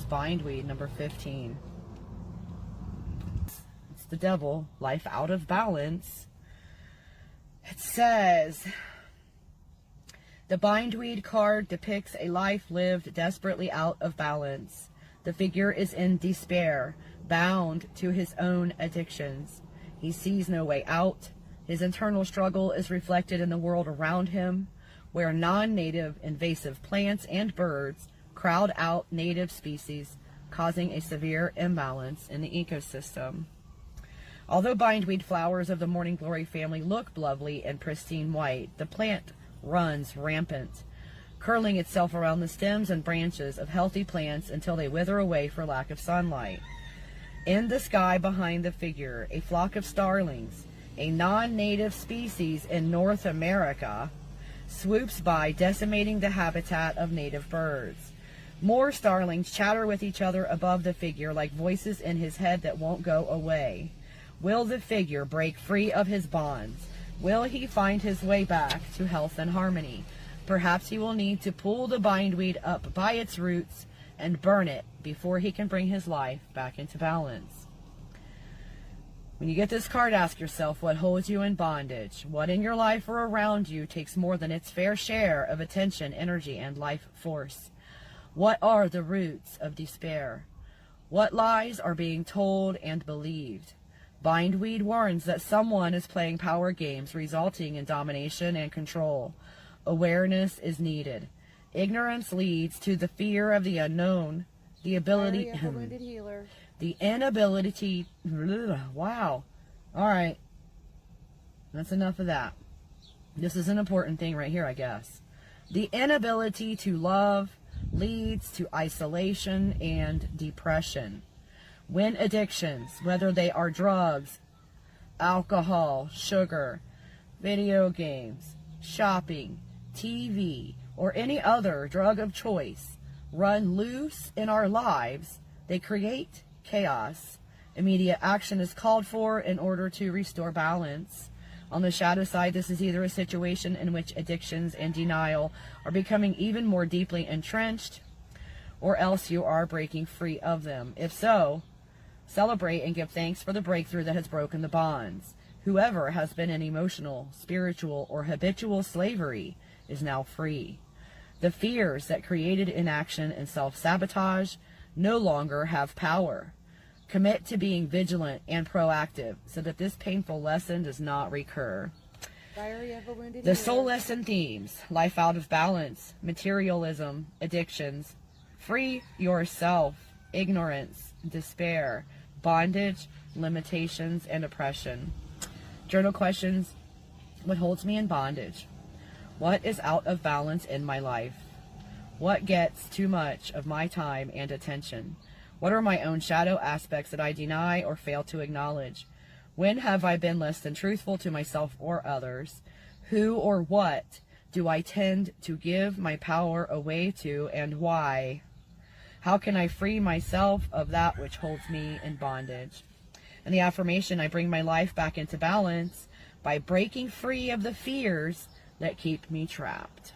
Bindweed, number 15. It's the devil, life out of balance. It says, the bindweed card depicts a life lived desperately out of balance. The figure is in despair, bound to his own addictions. He sees no way out. His internal struggle is reflected in the world around him, where non-native invasive plants and birds crowd out native species, causing a severe imbalance in the ecosystem. Although bindweed flowers of the morning glory family look lovely and pristine white, the plant runs rampant, curling itself around the stems and branches of healthy plants until they wither away for lack of sunlight. In the sky behind the figure, a flock of starlings, a non-native species in North America, swoops by, decimating the habitat of native birds. More starlings chatter with each other above the figure like voices in his head that won't go away. Will the figure break free of his bonds? Will he find his way back to health and harmony? Perhaps he will need to pull the bindweed up by its roots and burn it before he can bring his life back into balance. When you get this card, ask yourself what holds you in bondage. What in your life or around you takes more than its fair share of attention, energy, and life force? What are the roots of despair? What lies are being told and believed? Bindweed warns that someone is playing power games resulting in domination and control. Awareness is needed. Ignorance leads to the fear of the unknown, the ability, the inability, wow. All right. That's enough of that. This is an important thing right here, I guess. The inability to love leads to isolation and depression. When addictions, whether they are drugs, alcohol, sugar, video games, shopping, TV, or any other drug of choice, run loose in our lives, they create chaos. Immediate action is called for in order to restore balance. On the shadow side, this is either a situation in which addictions and denial are becoming even more deeply entrenched, or else you are breaking free of them. If so, celebrate and give thanks for the breakthrough that has broken the bonds. Whoever has been in emotional, spiritual, or habitual slavery is now free. The fears that created inaction and self-sabotage no longer have power. Commit to being vigilant and proactive so that this painful lesson does not recur. The soul lesson themes: life out of balance, materialism, addictions, free yourself, ignorance, despair, bondage, limitations, and oppression. Journal questions: what holds me in bondage? What is out of balance in my life? What gets too much of my time and attention? What are my own shadow aspects that I deny or fail to acknowledge? When have I been less than truthful to myself or others? Who or what do I tend to give my power away to, and why? How can I free myself of that which holds me in bondage? And the affirmation: I bring my life back into balance by breaking free of the fears that keep me trapped.